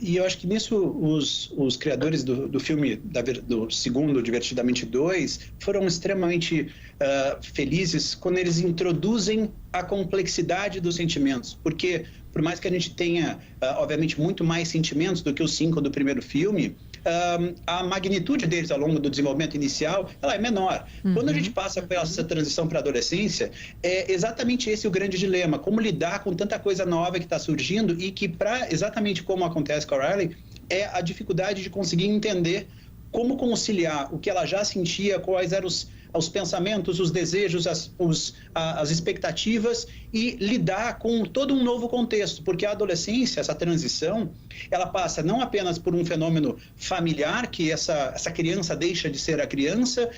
E eu acho que nisso os criadores do filme, do segundo, Divertidamente 2, foram extremamente felizes quando eles introduzem a complexidade dos sentimentos. Porque, por mais que a gente tenha, obviamente, muito mais sentimentos do que os 5 do primeiro filme, a magnitude deles ao longo do desenvolvimento inicial, ela é menor. Quando a gente passa por essa transição para a adolescência, é exatamente esse o grande dilema, como lidar com tanta coisa nova que está surgindo e que, exatamente como acontece com a Riley, é a dificuldade de conseguir entender como conciliar o que ela já sentia, quais eram os pensamentos, os desejos, as expectativas e lidar com todo um novo contexto, porque a adolescência, essa transição, ela passa não apenas por um fenômeno familiar, que essa criança deixa de ser a criança,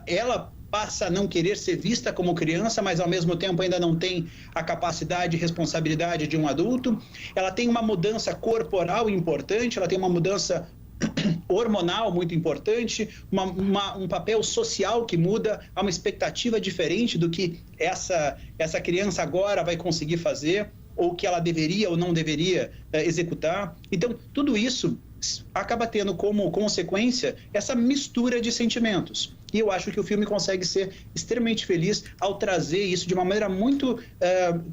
ela passa a não querer ser vista como criança, mas ao mesmo tempo ainda não tem a capacidade e responsabilidade de um adulto. Ela tem uma mudança corporal importante, ela tem uma mudança hormonal muito importante, um papel social que muda, há uma expectativa diferente do que essa criança agora vai conseguir fazer, ou que ela deveria ou não deveria executar. Então, tudo isso acaba tendo como consequência essa mistura de sentimentos. E eu acho que o filme consegue ser extremamente feliz ao trazer isso de uma maneira muito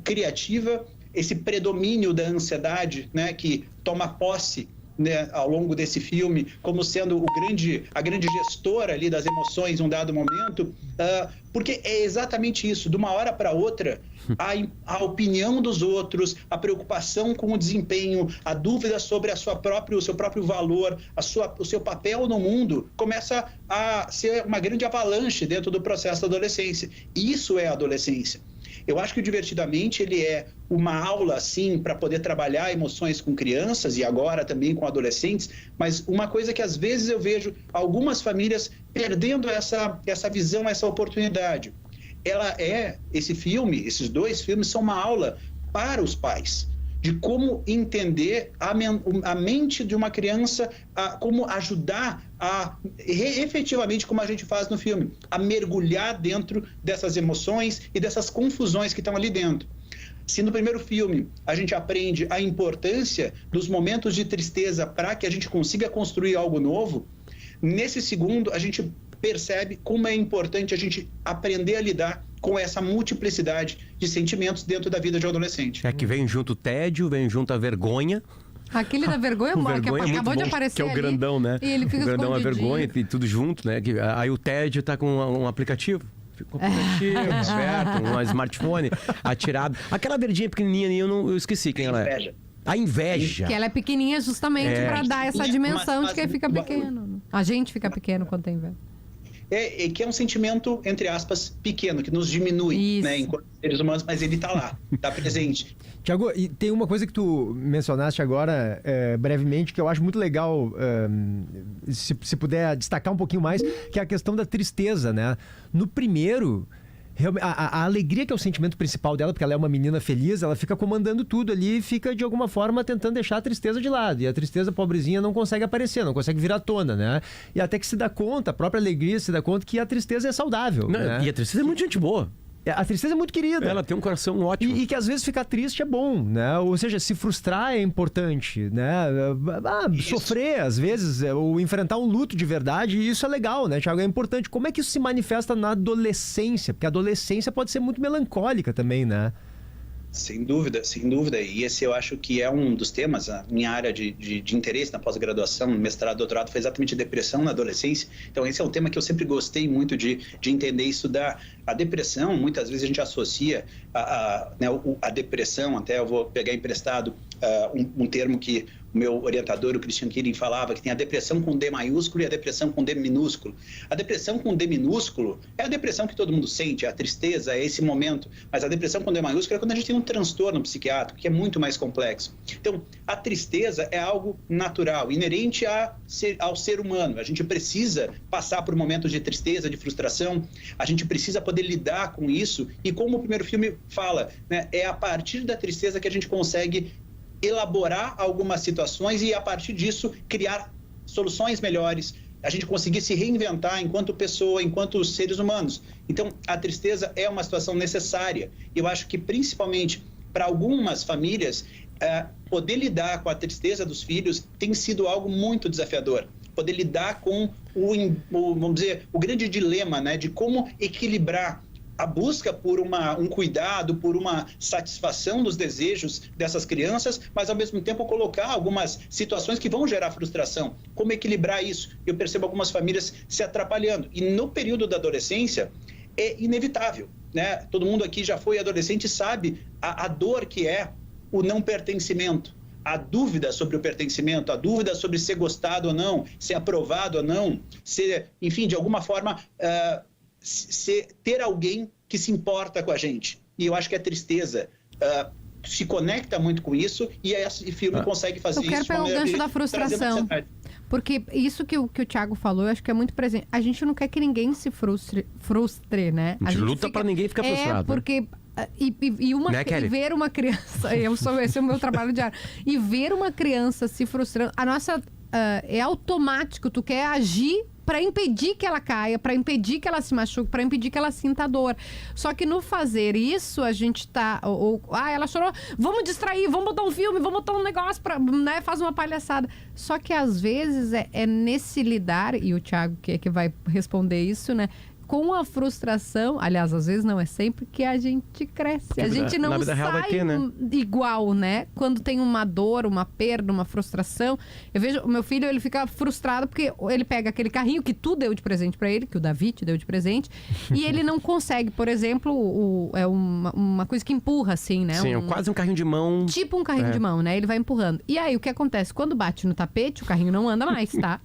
criativa, esse predomínio da ansiedade, né, que toma posse, né, ao longo desse filme, como sendo a grande gestora ali das emoções em um dado momento, porque é exatamente isso, de uma hora para outra, a opinião dos outros, a preocupação com o desempenho, a dúvida sobre o seu próprio valor, o seu papel no mundo, começa a ser uma grande avalanche dentro do processo da adolescência. Isso é a adolescência. Eu acho que o Divertidamente, ele é uma aula, sim, para poder trabalhar emoções com crianças e agora também com adolescentes, mas uma coisa que às vezes eu vejo algumas famílias perdendo essa visão, essa oportunidade. Esses 2 filmes são uma aula para os pais, de como entender a mente de uma criança, como ajudar efetivamente, como a gente faz no filme, a mergulhar dentro dessas emoções e dessas confusões que estão ali dentro. Se no primeiro filme a gente aprende a importância dos momentos de tristeza para que a gente consiga construir algo novo, nesse segundo a gente percebe como é importante a gente aprender a lidar com essa multiplicidade de sentimentos dentro da vida de um adolescente. É que vem junto o tédio, vem junto a vergonha. Aquele da vergonha, que acabou de aparecer, que é o ali, grandão, né? E ele fica o grandão, a vergonha e tudo junto, né? Aí o tédio tá com um aplicativo. Fica com um aplicativo, esperto, um smartphone atirado. Aquela verdinha pequenininha ali, eu esqueci quem ela é. A inveja. Que ela é pequenininha justamente para dar essa dimensão de que fica pequeno. A gente fica pequeno quando tem inveja. Que é um sentimento, entre aspas, pequeno, que nos diminui, né, enquanto seres humanos, mas ele está lá, está presente. Tiago, e tem uma coisa que tu mencionaste agora, brevemente, que eu acho muito legal, se puder destacar um pouquinho mais, que é a questão da tristeza, né? No primeiro, a alegria, que é o sentimento principal dela, porque ela é uma menina feliz, ela fica comandando tudo ali e fica, de alguma forma, tentando deixar a tristeza de lado. E a tristeza, pobrezinha, não consegue aparecer, não consegue vir à tona, né? E até que se dá conta, a própria alegria se dá conta que a tristeza é saudável. Não, né? E a tristeza é muito gente boa. A tristeza é muito querida. Ela tem um coração ótimo. E que às vezes ficar triste é bom, né? Ou seja, se frustrar é importante, né? Sofrer, às vezes, ou enfrentar um luto de verdade, e isso é legal, né, Tiago? É importante. Como é que isso se manifesta na adolescência? Porque a adolescência pode ser muito melancólica também, né? Sem dúvida, sem dúvida. E esse eu acho que é um dos temas, a minha área de interesse na pós-graduação, mestrado, doutorado, foi exatamente a depressão na adolescência. Então esse é um tema que eu sempre gostei muito de entender e estudar. A depressão, muitas vezes a gente associa a depressão, até eu vou pegar emprestado um termo que o meu orientador, o Christian Killing, falava, que tem a depressão com D maiúsculo e a depressão com D minúsculo. A depressão com D minúsculo é a depressão que todo mundo sente, a tristeza, é esse momento. Mas a depressão com D maiúsculo é quando a gente tem um transtorno psiquiátrico, que é muito mais complexo. Então, a tristeza é algo natural, inerente ao ser humano. A gente precisa passar por momentos de tristeza, de frustração, a gente precisa poder lidar com isso, e como o primeiro filme fala, né, é a partir da tristeza que a gente consegue elaborar algumas situações e, a partir disso, criar soluções melhores, a gente conseguir se reinventar enquanto pessoa, enquanto seres humanos. Então, a tristeza é uma situação necessária. Eu acho que, principalmente para algumas famílias, poder lidar com a tristeza dos filhos tem sido algo muito desafiador. Poder lidar com vamos dizer, o grande dilema, né, de como equilibrar a busca por um cuidado, por uma satisfação dos desejos dessas crianças, mas ao mesmo tempo colocar algumas situações que vão gerar frustração. Como equilibrar isso? Eu percebo algumas famílias se atrapalhando. E no período da adolescência é inevitável, né? Todo mundo aqui já foi adolescente e sabe a dor que é o não pertencimento. A dúvida sobre o pertencimento, a dúvida sobre ser gostado ou não, ser aprovado ou não, ser, enfim, de alguma forma, ter alguém que se importa com a gente. E eu acho que a tristeza se conecta muito com isso e esse filme consegue fazer isso. Eu quero pegar o gancho da frustração. Porque isso que o Thiago falou, eu acho que é muito presente. A gente não quer que ninguém se frustre, né? A gente luta para ninguém ficar frustrado. Porque... E ver uma criança, esse é o meu trabalho diário, e ver uma criança se frustrando, a nossa é automático, tu quer agir para impedir que ela caia, para impedir que ela se machuque, para impedir que ela sinta dor. Só que no fazer isso, a gente tá... ela chorou, vamos distrair, vamos botar um filme, vamos botar um negócio, né, faz uma palhaçada. Só que às vezes é nesse lidar, e o Thiago que vai responder isso, né? Com a frustração, aliás, às vezes não é sempre, que a gente cresce. A gente não sai igual, né? Quando tem uma dor, uma perda, uma frustração. Eu vejo o meu filho, ele fica frustrado porque ele pega aquele carrinho que tu deu de presente pra ele, que o Davi te deu de presente, e ele não consegue, por exemplo, é uma coisa que empurra, assim, né? Sim, quase um carrinho de mão. Tipo um carrinho de mão, né? Ele vai empurrando. E aí, o que acontece? Quando bate no tapete, o carrinho não anda mais, tá?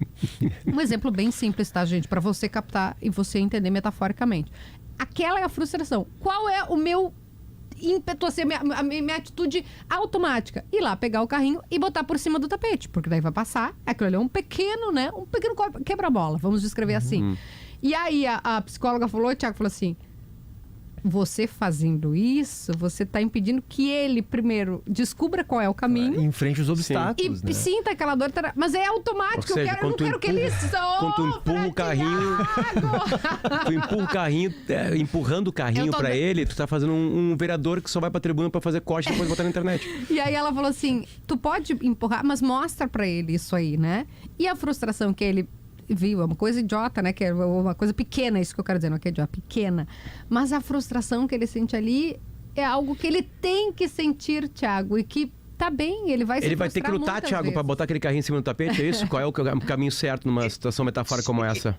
Um exemplo bem simples, tá, gente? Pra você captar e você entender metaforicamente. Aquela é a frustração. Qual é o meu ímpeto, assim, a minha atitude automática? Ir lá pegar o carrinho e botar por cima do tapete, porque daí vai passar. Aquilo ali é um pequeno, né? Um pequeno quebra-bola, vamos descrever assim. E aí a psicóloga falou, o Thiago falou assim: você fazendo isso, você está impedindo que ele, primeiro, descubra qual é o caminho. Enfrente os obstáculos, e sinta aquela dor. Mas é automático. Seja, eu não quero que ele quando tu empurra o carrinho... tu empurra o carrinho, empurrando o carrinho pra ele, tu tá fazendo um vereador que só vai pra tribuna pra fazer corte e depois botar na internet. E aí ela falou assim, tu pode empurrar, mas mostra pra ele isso aí, né? E a frustração que ele... viu, é uma coisa idiota, né? Que é uma coisa pequena, isso que eu quero dizer, não é que é idiota, pequena. Mas a frustração que ele sente ali é algo que ele tem que sentir, Thiago, e que tá bem, ele vai se frustrar. Ele vai ter que lutar, Thiago, para botar aquele carrinho em cima do tapete, é isso? Qual é o caminho certo numa situação metafórica como essa?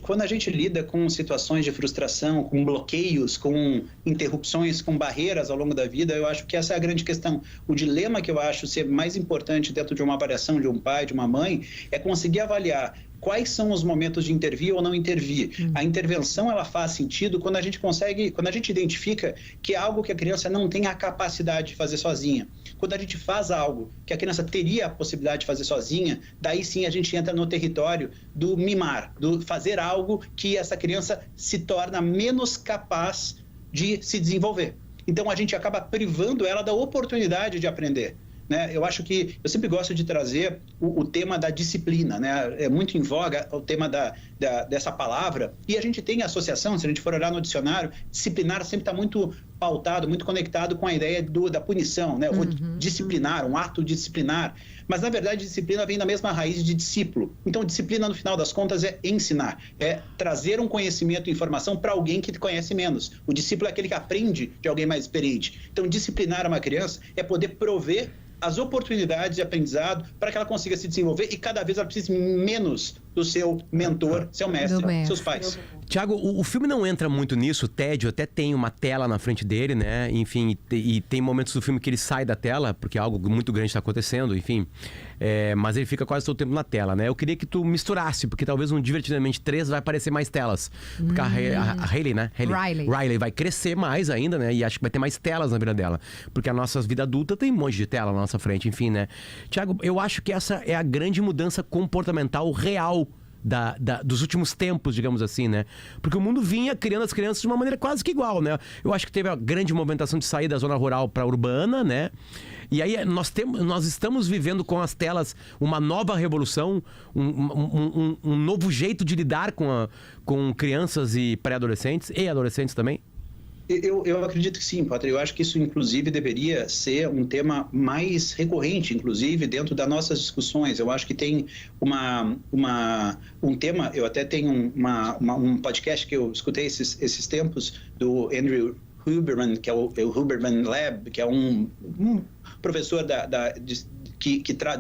Quando a gente lida com situações de frustração, com bloqueios, com interrupções, com barreiras ao longo da vida, eu acho que essa é a grande questão. O dilema que eu acho ser mais importante dentro de uma avaliação de um pai, de uma mãe, é conseguir avaliar quais são os momentos de intervir ou não intervir. A intervenção, ela faz sentido quando a gente identifica que é algo que a criança não tem a capacidade de fazer sozinha. Quando a gente faz algo que a criança teria a possibilidade de fazer sozinha, daí sim a gente entra no território do mimar, do fazer algo que essa criança se torna menos capaz de se desenvolver. Então a gente acaba privando ela da oportunidade de aprender. Né? Eu acho que eu sempre gosto de trazer o tema da disciplina, né? É muito em voga o tema dessa palavra, e a gente tem a associação, se a gente for olhar no dicionário, disciplinar sempre está muito pautado, muito conectado com a ideia da punição, né? Ou disciplinar, um ato disciplinar, mas na verdade disciplina vem da mesma raiz de discípulo. Então disciplina no final das contas é ensinar, é trazer um conhecimento e informação para alguém que conhece menos. O discípulo é aquele que aprende de alguém mais experiente. Então disciplinar uma criança é poder prover as oportunidades de aprendizado para que ela consiga se desenvolver e cada vez ela precise menos do seu mentor, seu mestre, seus pais. Thiago, o filme não entra muito nisso, o tédio até tem uma tela na frente dele, né? Enfim, e tem momentos do filme que ele sai da tela, porque algo muito grande está acontecendo, enfim. Mas ele fica quase todo o tempo na tela, né? Eu queria que tu misturasse, porque talvez um Divertidamente 3 vai aparecer mais telas. Porque a Hailey, né? Riley vai crescer mais ainda, né? E acho que vai ter mais telas na vida dela. Porque a nossa vida adulta tem um monte de tela na nossa frente, enfim, né? Thiago, eu acho que essa é a grande mudança comportamental real dos últimos tempos, digamos assim, né? Porque o mundo vinha criando as crianças de uma maneira quase que igual, né? Eu acho que teve a grande movimentação de sair da zona rural para a urbana, né? E aí nós estamos vivendo com as telas uma nova revolução, um novo jeito de lidar com crianças e pré-adolescentes e adolescentes também. Eu acredito que sim, Potter. Eu acho que isso, inclusive, deveria ser um tema mais recorrente, inclusive, dentro das nossas discussões. Eu acho que tem um tema, eu até tenho um podcast que eu escutei esses tempos, do Andrew Huberman, que é o Huberman Lab, que é um professor da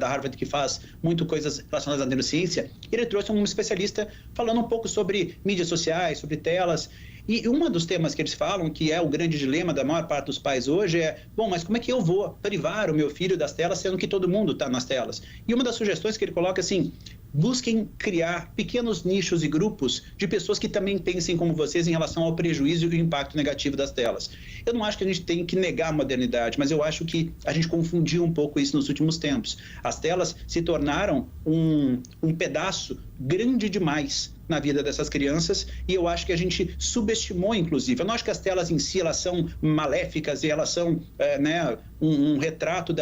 Harvard, que faz muito coisas relacionadas à neurociência. Ele trouxe um especialista falando um pouco sobre mídias sociais, sobre telas. E um dos temas que eles falam, que é o grande dilema da maior parte dos pais hoje, é: bom, mas como é que eu vou privar o meu filho das telas, sendo que todo mundo está nas telas? E uma das sugestões que ele coloca assim: busquem criar pequenos nichos e grupos de pessoas que também pensem como vocês em relação ao prejuízo e o impacto negativo das telas. Eu não acho que a gente tem que negar a modernidade, mas eu acho que a gente confundiu um pouco isso nos últimos tempos. As telas se tornaram um pedaço grande demais na vida dessas crianças, e eu acho que a gente subestimou, inclusive. Eu não acho que as telas em si, elas são maléficas e elas são um retrato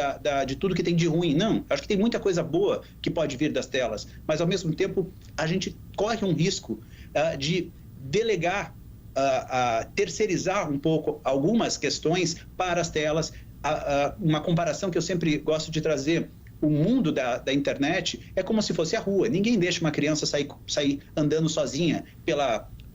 de tudo que tem de ruim. Não, acho que tem muita coisa boa que pode vir das telas, mas ao mesmo tempo a gente corre um risco de delegar, terceirizar um pouco algumas questões para as telas. Uma comparação que eu sempre gosto de trazer: o mundo da internet é como se fosse a rua. Ninguém deixa uma criança sair andando sozinha,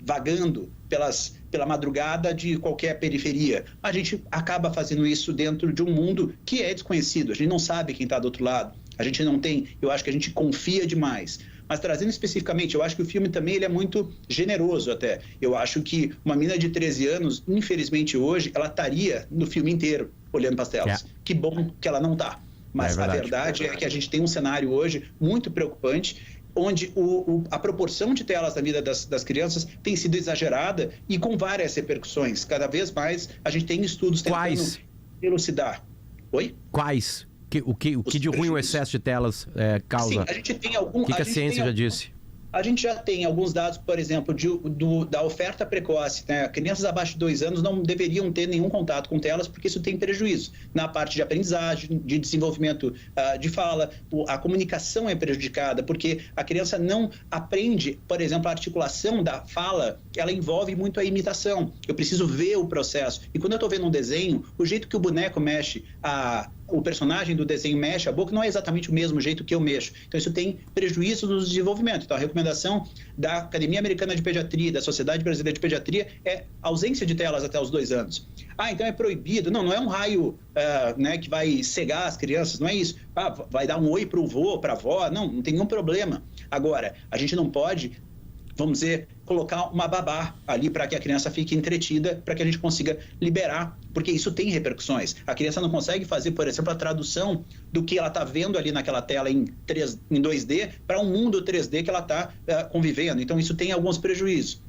vagando pela madrugada de qualquer periferia. A gente acaba fazendo isso dentro de um mundo que é desconhecido. A gente não sabe quem está do outro lado. A gente não tem... Eu acho que a gente confia demais. Mas trazendo especificamente, eu acho que o filme também ele é muito generoso até. Eu acho que uma menina de 13 anos, infelizmente hoje, ela estaria no filme inteiro olhando para as telas. Que bom que ela não está. Mas a verdade é que a gente tem um cenário hoje muito preocupante, onde a proporção de telas na vida das crianças tem sido exagerada e com várias repercussões. Cada vez mais a gente tem estudos tentando elucidar. Oi? Quais? O que de ruim o excesso de telas causa? Sim, a gente tem algum... O que a ciência já disse? A gente já tem alguns dados, por exemplo, da oferta precoce, né? Crianças abaixo de 2 anos não deveriam ter nenhum contato com telas, porque isso tem prejuízo na parte de aprendizagem, de desenvolvimento de fala. A comunicação é prejudicada, porque a criança não aprende, por exemplo, a articulação da fala, ela envolve muito a imitação. Eu preciso ver o processo. E quando eu estou vendo um desenho, o jeito que o boneco mexe, o personagem do desenho mexe a boca, não é exatamente o mesmo jeito que eu mexo. Então, isso tem prejuízo no desenvolvimento. Então, a recomendação da Academia Americana de Pediatria, da Sociedade Brasileira de Pediatria, é ausência de telas até os 2 anos. Então é proibido. Não é um raio que vai cegar as crianças, não é isso. Vai dar um oi para o vô, para a avó, não tem nenhum problema. Agora, a gente não pode, vamos dizer, colocar uma babá ali para que a criança fique entretida, para que a gente consiga liberar, porque isso tem repercussões. A criança não consegue fazer, por exemplo, a tradução do que ela está vendo ali naquela tela em 2D para um mundo 3D que ela está convivendo. Então, isso tem alguns prejuízos.